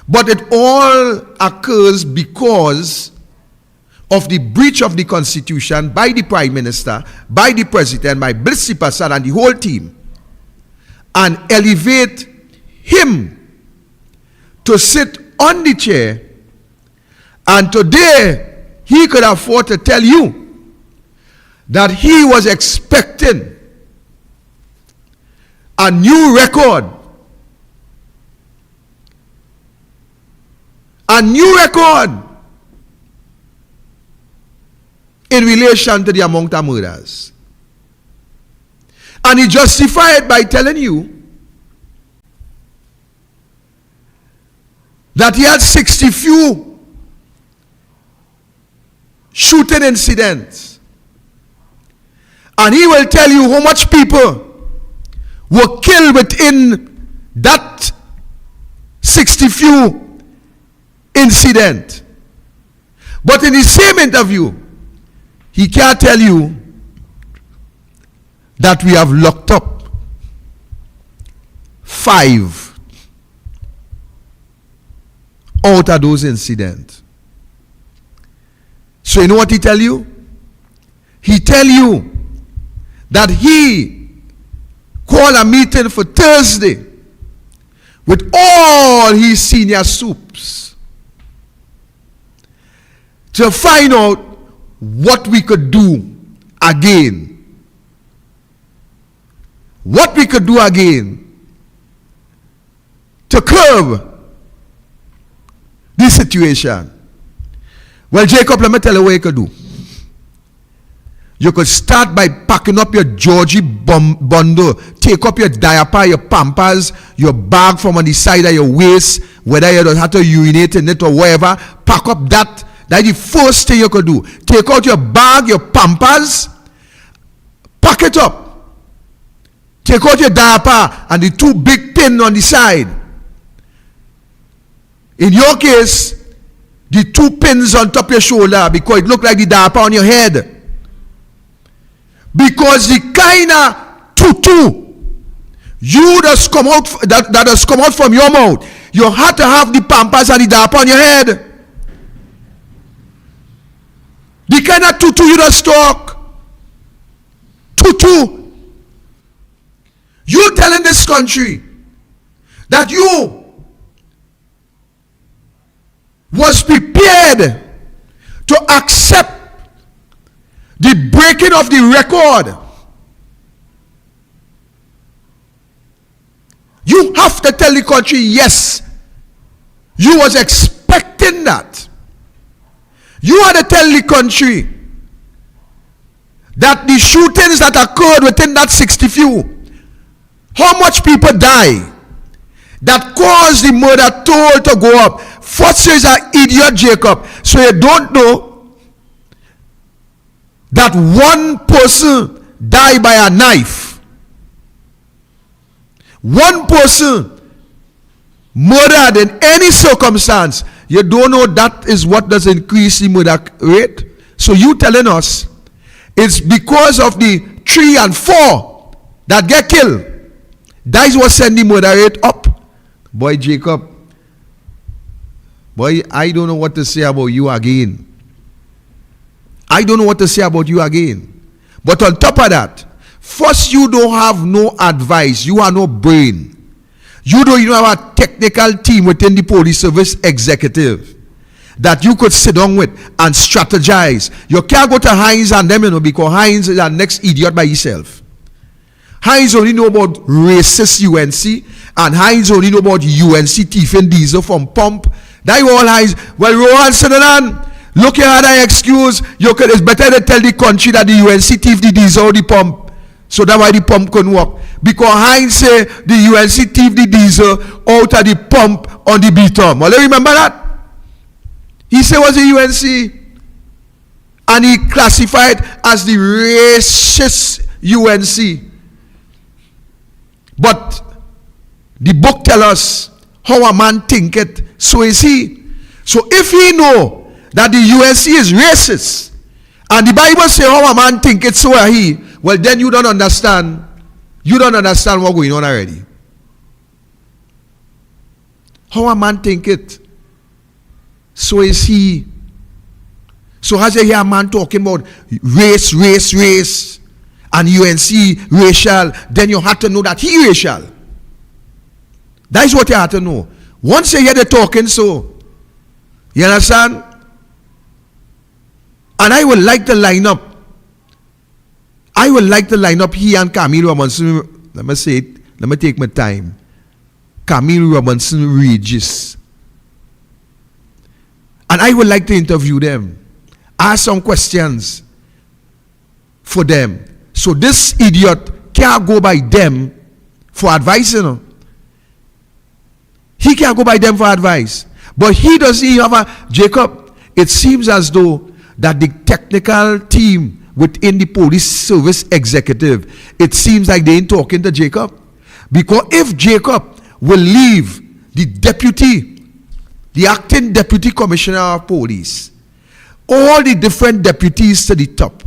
But it all occurs because of the breach of the Constitution by the Prime Minister, by the President, by Blissy Prasad and the whole team, and elevate him to sit on the chair. And today, he could afford to tell you that he was expecting a new record. A new record in relation to the amount of murders. And he justified by telling you that he had 60 few shooting incidents. And he will tell you how much people were killed within that 60 few incident. But in the same interview, he can't tell you that we have locked up 5 out of those incidents. So you know what he tell you? He tell you that he called a meeting for Thursday with all his senior soups to find out what we could do again. What we could do again to curb this situation. Well, Jacob, let me tell you what you could do. You could start by packing up your Georgie bundle, take up your diaper, your pampers, your bag from on the side of your waist, whether you don't have to urinate in it or whatever, pack up that. That's the first thing you could do. Take out your bag, your pampers, pack it up. Take out your diaper and the 2 big pins on the side. In your case, the 2 pins on top of your shoulder because it looked like the diaper on your head. Because the kind of tutu you just come out that has come out from your mouth, you had to have the pampers and the diaper on your head. Then at Tutu you just talk. Tutu. You telling this country that you was prepared to accept the breaking of the record. You have to tell the country, yes, you was expecting that. You had to tell the country that the shootings that occurred within that 60 few, how much people die that caused the murder toll to go up. First is an idiot, Jacob. So you don't know that one person died by a knife. One person murdered in any circumstance. You don't know that is what does increase the murder rate. So you telling us it's because of the 3 and 4 that get killed. That is what send the murder rate up. Boy, Jacob, boy, I don't know what to say about you again. I don't know what to say about you again. But on top of that, first, you don't have no advice. You are no brain. You don't even have a technical team within the police service executive that you could sit down with and strategize. You can't go to Hines and them, you know, because Hines is the next idiot by himself. Hines only know about racist UNC, and Hines only know about UNC thieving diesel from pump. That all Hines. Well, Rohan Sutherland, look at that excuse. It's better to tell the country that the UNC thief the diesel or the pump. So that's why the pump couldn't work. Because Hines say the UNC thief the diesel out of the pump on the B-term. Well, you remember that? He said it was the UNC. And he classified as the racist UNC. But the book tells us how a man think it, so is he. So if he know that the UNC is racist, and the Bible says how a man think it, so are he, well then you don't understand. You don't understand what's going on already. How a man think it, so is he. So as you hear a man talking about race, and UNC racial, then you have to know that he racial. That is what you have to know. Once you hear the talking so, you understand? And I would like to line up. I would like to line up he and Camille Robinson. Let me say it. Let me take my time. Camille Robinson Regis. And I would like to interview them. Ask some questions for them. So this idiot can't go by them for advice, you know. He can't go by them for advice. But he doesn't even have a... Jacob, it seems as though that the technical team within the police service executive, it seems like they ain't talking to Jacob. Because if Jacob will leave the acting deputy commissioner of police, all the different deputies to the top,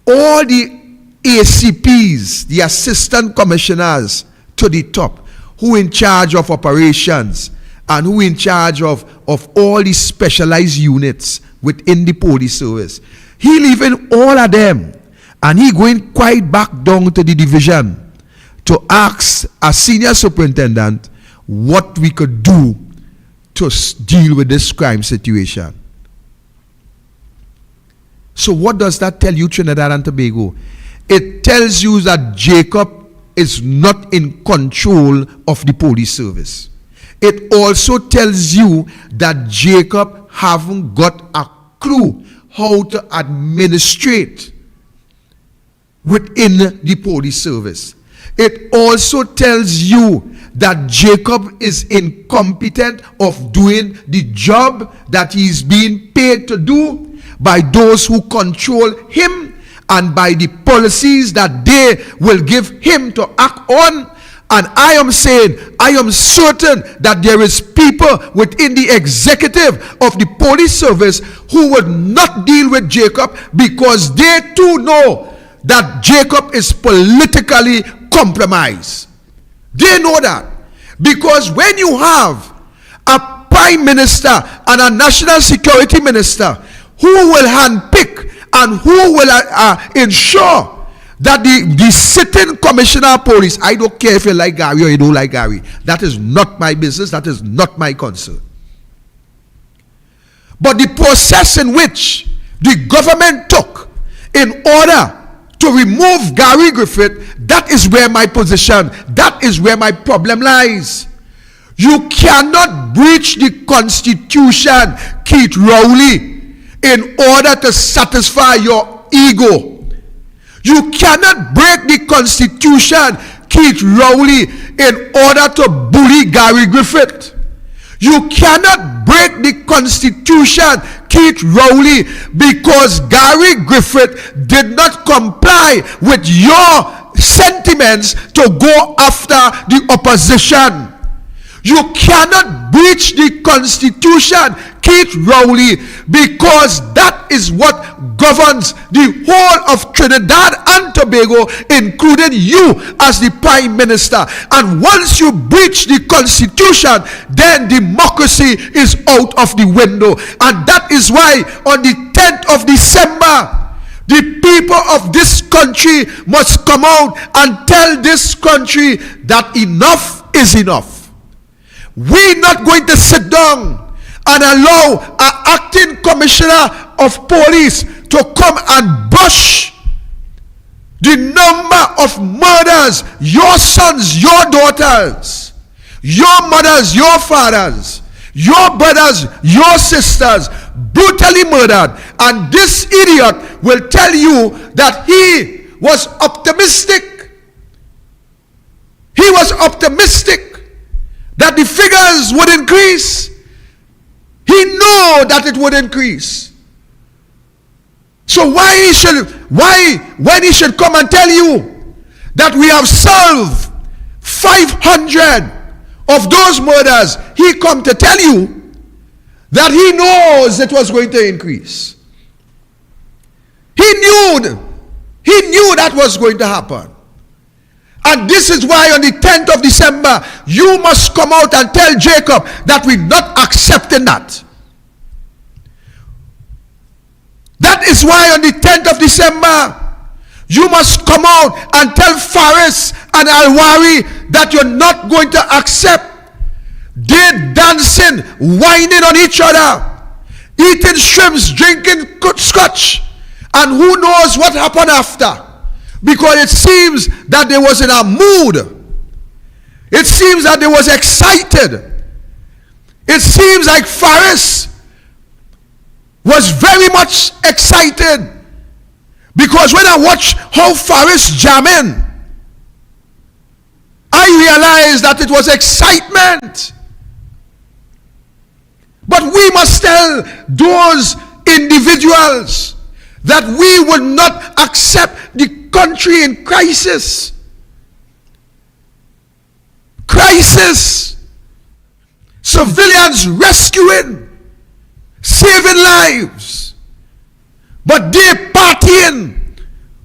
all the ACPs, the assistant commissioners to the top, who in charge of operations and who in charge of all the specialized units within the police service. He leaving all of them and he going quite back down to the division to ask a senior superintendent what we could do to deal with this crime situation. So what does that tell you, Trinidad and Tobago? It tells you that Jacob is not in control of the police service. It also tells you that Jacob haven't got a clue how to administrate within the police service. It also tells you that Jacob is incompetent of doing the job that he's being paid to do by those who control him and by the policies that they will give him to act on. And I am saying, I am certain that there is people within the executive of the police service who would not deal with Jacob because they too know that Jacob is politically compromised. They know that. Because when you have a prime minister and a national security minister who will handpick and who will ensure that the sitting commissioner of police, I don't care if you like Gary or you don't like Gary, that is not my business, that is not my concern. But the process in which the government took in order to remove Gary Griffith, that is where my position, that is where my problem lies. You cannot breach the Constitution, Keith Rowley, in order to satisfy your ego. You cannot break the Constitution, Keith Rowley, in order to bully Gary Griffith. You cannot break the Constitution, Keith Rowley, because Gary Griffith did not comply with your sentiments to go after the opposition. You cannot breach the Constitution, Keith Rowley, because that is what governs the whole of Trinidad and Tobago, including you as the Prime Minister. And once you breach the Constitution, then democracy is out of the window. And that is why on the 10th of December, the people of this country must come out and tell this country that enough is enough. We're not going to sit down and allow an acting commissioner of police to come and brush the number of murders, your sons, your daughters, your mothers, your fathers, your brothers, your sisters, brutally murdered. And this idiot will tell you that he was optimistic. He was optimistic that the figures would increase. He knew that it would increase. So when he should come and tell you that we have solved 500 of those murders, he come to tell you that he knows it was going to increase. He knew that was going to happen. And this is why on the 10th of December, you must come out and tell Jacob that we're not accepting that. That is why on the 10th of December, you must come out and tell Faris and Alwari that you're not going to accept. They dancing, whining on each other, eating shrimps, drinking scotch, and who knows what happened after. Because it seems that they was in a mood. It seems that they was excited. It seems like Faris was very much excited. Because when I watch how Faris jamming, I realized that it was excitement. But we must tell those individuals that we will not accept the country in crisis. Crisis. Civilians rescuing, saving lives. But they partying,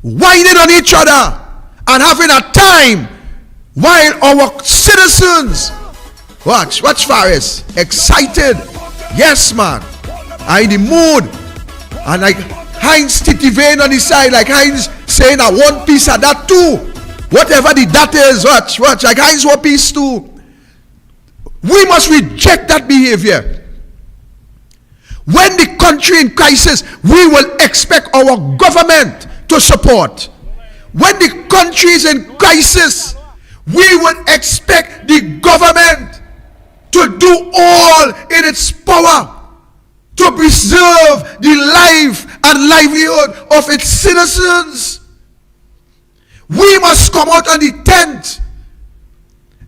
whining on each other, and having a time while our citizens, watch Faris, excited. Yes, man. I in the mood. And like Heinz Titivane on the side, like Heinz saying I want piece of that too. Whatever the that is, watch, like Heinz want piece too. We must reject that behavior. When the country in crisis, we will expect our government to support. When the country is in crisis, we will expect the government to do all in its power to preserve the life and livelihood of its citizens. We must come out on the 10th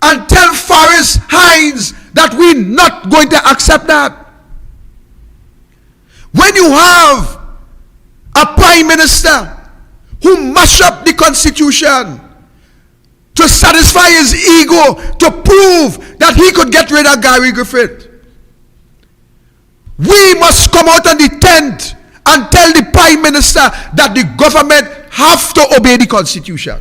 and tell Faris Heinz that we're not going to accept that. When you have a prime minister who mash up the constitution to satisfy his ego, to prove that he could get rid of Gary Griffith, we must come out on the 10th and tell the prime minister that the government have to obey the constitution.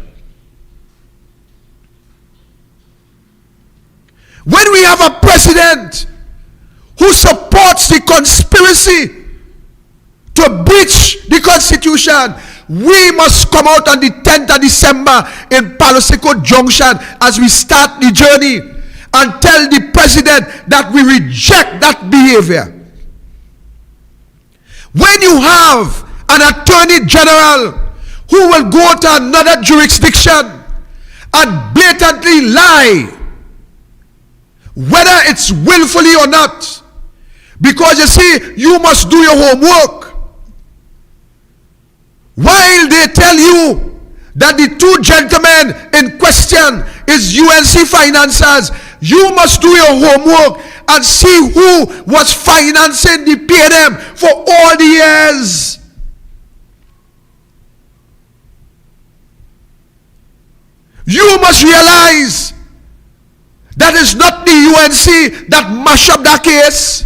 When we have a president who supports the conspiracy to breach the Constitution, we must come out on the 10th of December in Palo Seco Junction as we start the journey and tell the president that we reject that behavior. When you have an attorney general who will go to another jurisdiction and blatantly lie, whether it's willfully or not, because you see, you must do your homework. While they tell you that the two gentlemen in question is UNC financiers, you must do your homework and see who was financing the PNM for all the years. You must realize that it's not the UNC that mashed up that case.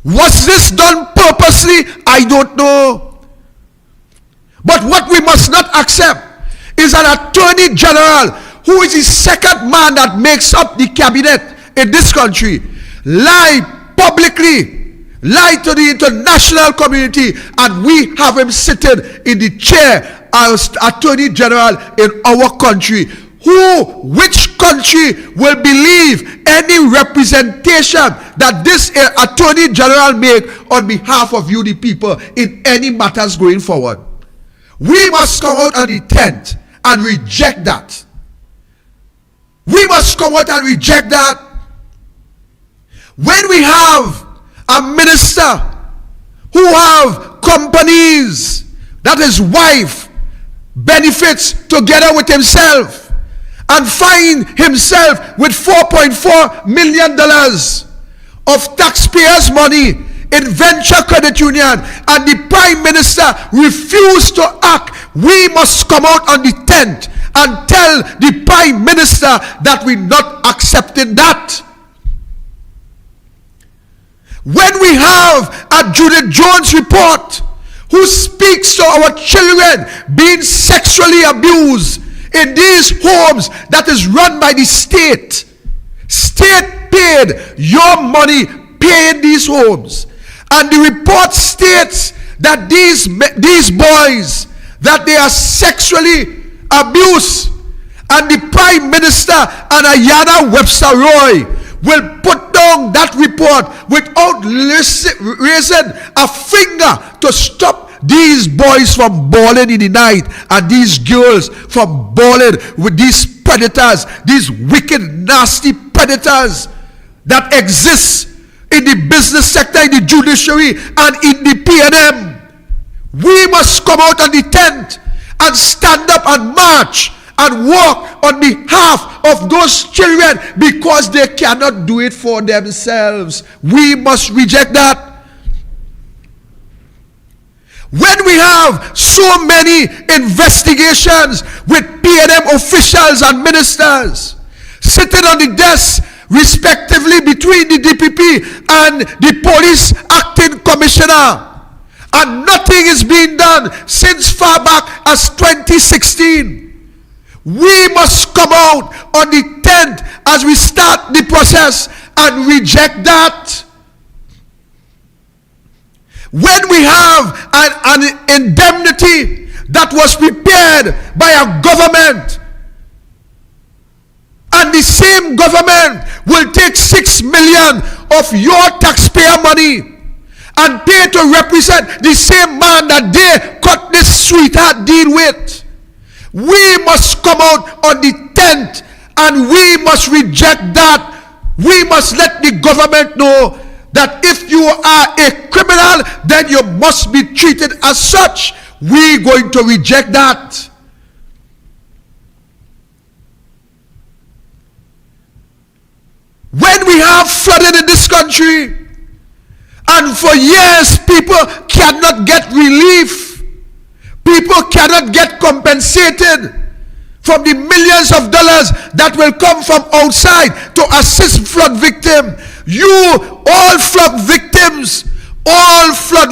Was this done purposely? I don't know. But what we must not accept is an attorney general who is the second man that makes up the cabinet in this country lie publicly, lie to the international community, and we have him sitting in the chair as attorney general in our country. Which country will believe any representation that this attorney general make on behalf of you, the people, in any matters going forward? We must come out on the 10th and reject that. We must come out and reject that. When we have a minister who have companies that his wife benefits together with himself, and find himself with $4.4 million of taxpayers' money in venture credit union, and the Prime Minister refused to act, we must come out on the 10th and tell the Prime Minister that we're not accepting that. When we have a Judith Jones report who speaks to our children being sexually abused in these homes that is run by the state. State paid your money paying these homes. And the report states that these boys, that they are sexually abused. And the Prime Minister and Ayanna Webster Roy will put down that report without raising a finger to stop these boys from balling in the night, and these girls from balling with these predators, these wicked, nasty predators that exist in the business sector, in the judiciary, and in the PNM. We must come out on the 10th and stand up and march and walk on behalf of those children because they cannot do it for themselves. We must reject that. When we have so many investigations with PNM officials and ministers sitting on the desk respectively between the DPP and the police acting commissioner, and nothing is being done since far back as 2016, we must come out on the 10th as we start the process and reject that. When we have an indemnity that was prepared by a government, and the same government will take 6 million of your taxpayer money and pay to represent the same man that they cut this sweetheart deal with, we must come out on the 10th and we must reject that. We must let the government know that if you are a criminal, then you must be treated as such. We're going to reject that. When we have flooding in this country, and for years people cannot get relief, people cannot get compensated from the millions of dollars that will come from outside to assist flood victims. All flood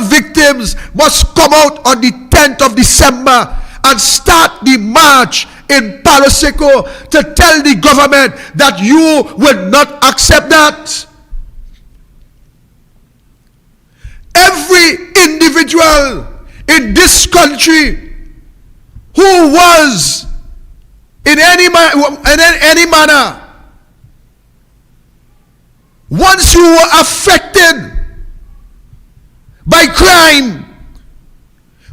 victims must come out on the 10th of December and start the march in Palo Seco to tell the government that you will not accept that. every individual in this country who was in any manner, once you were affected by crime,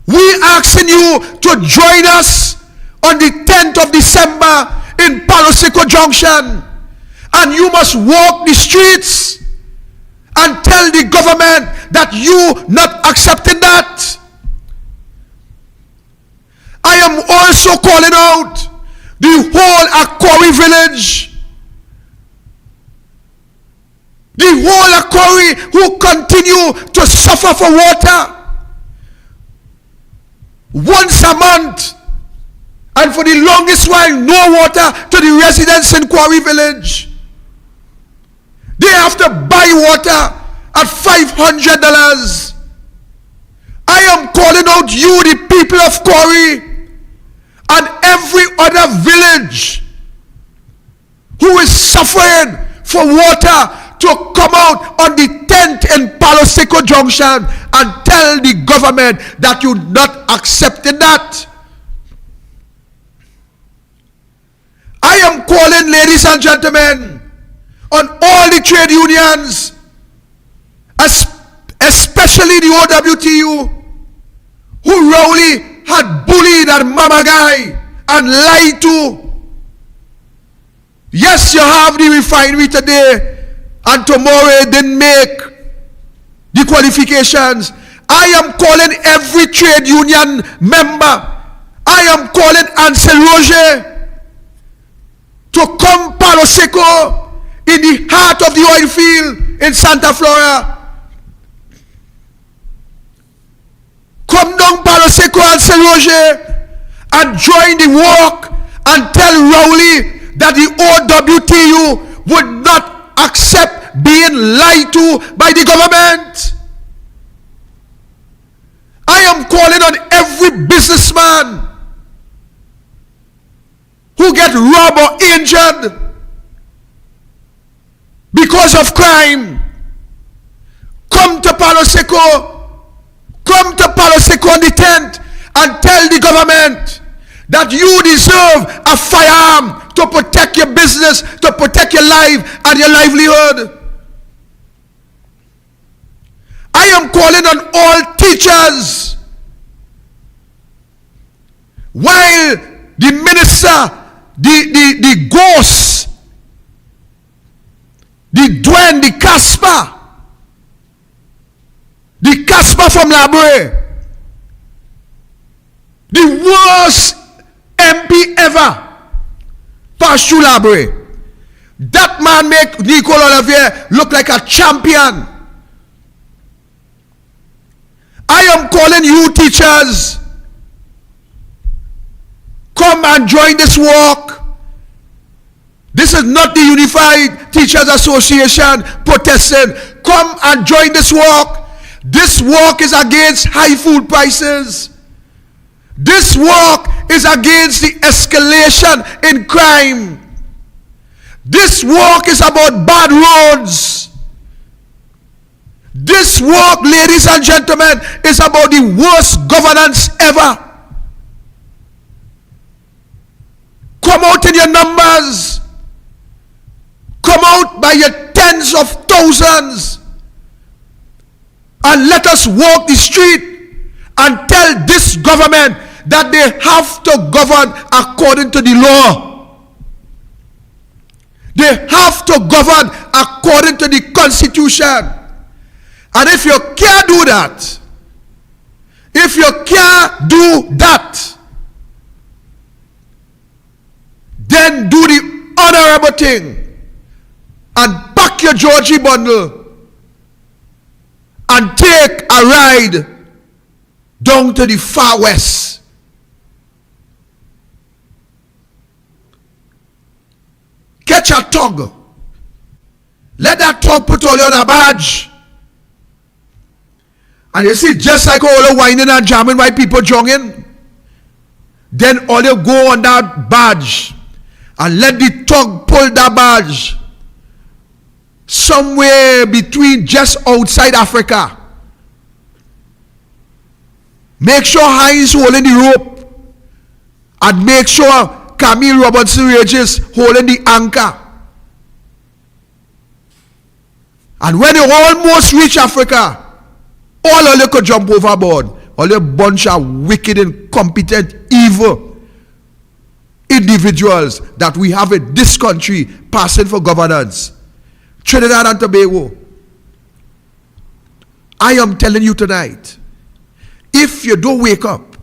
we asking you to join us on the 10th of December in Palo Seco Junction, and you must walk the streets and tell the government that you not accepting that. I am also calling out the whole Akori village, the whole Akori who continue to suffer for water. Once a month, and for the longest while, no water to the residents in Quarry Village. They have to buy water at $500. I am calling out you, the people of Quarry, and every other village who is suffering for water, to come out on the 10th in Palo Seco Junction and tell the government that you not accepting that. I am calling, ladies and gentlemen, on all the trade unions, especially the OWTU, who Rowley had bullied and mama guy and lied to. Yes, you have the refinery today, and tomorrow it didn't make the qualifications. I am calling every trade union member, I am calling Anil Roger to come Palo Seco in the heart of the oil field in Santa Flora. Come down Palo Seco, Anil Roger, and join the walk and tell Rowley that the OWTU would not accept being lied to by the government. I am calling on every businessman who get robbed or injured because of crime. Come to Palo Seco. Come to Palo Seco on the 10th and tell the government that you deserve a firearm to protect your business, to protect your life and your livelihood. I am calling on all teachers. While the minister, the ghost, the Dwayne, the Casper from Labre, the worst MP ever, passed through Labre. That man make Nicole Olivier look like a champion. I am calling you teachers, come and join this walk. This is not the Unified Teachers Association protesting. Come and join this walk. This walk is against high food prices. This walk is against the escalation in crime. This walk is about bad roads. This walk, ladies and gentlemen, is about the worst governance ever. Come out in your numbers. Come out by your tens of thousands. And let us walk the street and tell this government that they have to govern according to the law. They have to govern according to the Constitution. And if you can't do that, then do the honorable thing and pack your Georgie bundle and take a ride down to the far west. Catch a tug. Let that tug put all on a badge. And you see, just like all the whining and jamming white people jogging, then all you go on that badge and let the tug pull that badge somewhere between just outside Africa Make sure Hines holding the rope. And make sure Camille Robinson Regis holding the anchor. And when you almost reach Africa, all of you could jump overboard. All you bunch of wicked, incompetent, evil individuals that we have in this country passing for governance. Trinidad and Tobago. I am telling you tonight, if you don't wake up,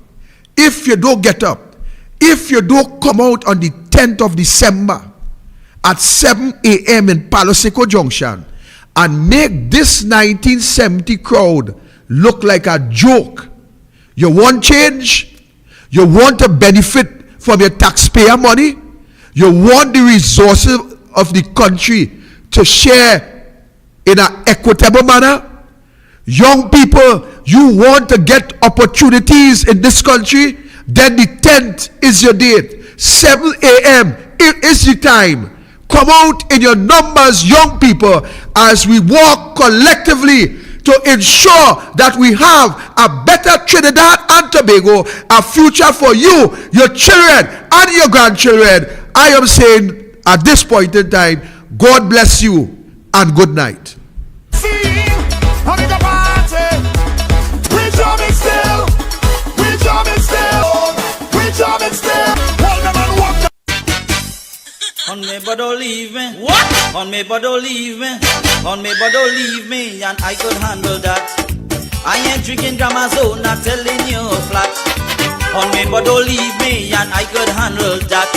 if you don't get up, if you don't come out on the 10th of December at 7 a.m. in Palo Seco Junction and make this 1970 crowd look like a joke, you want change, you want to benefit from your taxpayer money, you want the resources of the country to share in an equitable manner. Young people, you want to get opportunities in this country, then the 10th is your date. 7 a.m. it is the time. Come out in your numbers, young people, as we work collectively to ensure that we have a better Trinidad and Tobago, a future for you, your children, and your grandchildren. I am saying at this point in time, God bless you and good night. On me but don't leave me. What? On me but don't leave me. On me but don't leave me, and I could handle that. I ain't drinking Gamma Zone, not telling you flat. On me but don't leave me, and I could handle that.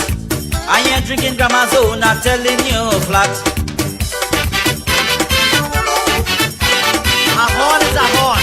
I ain't drinking Gamma Zone, not telling you flat. A horn is a horn.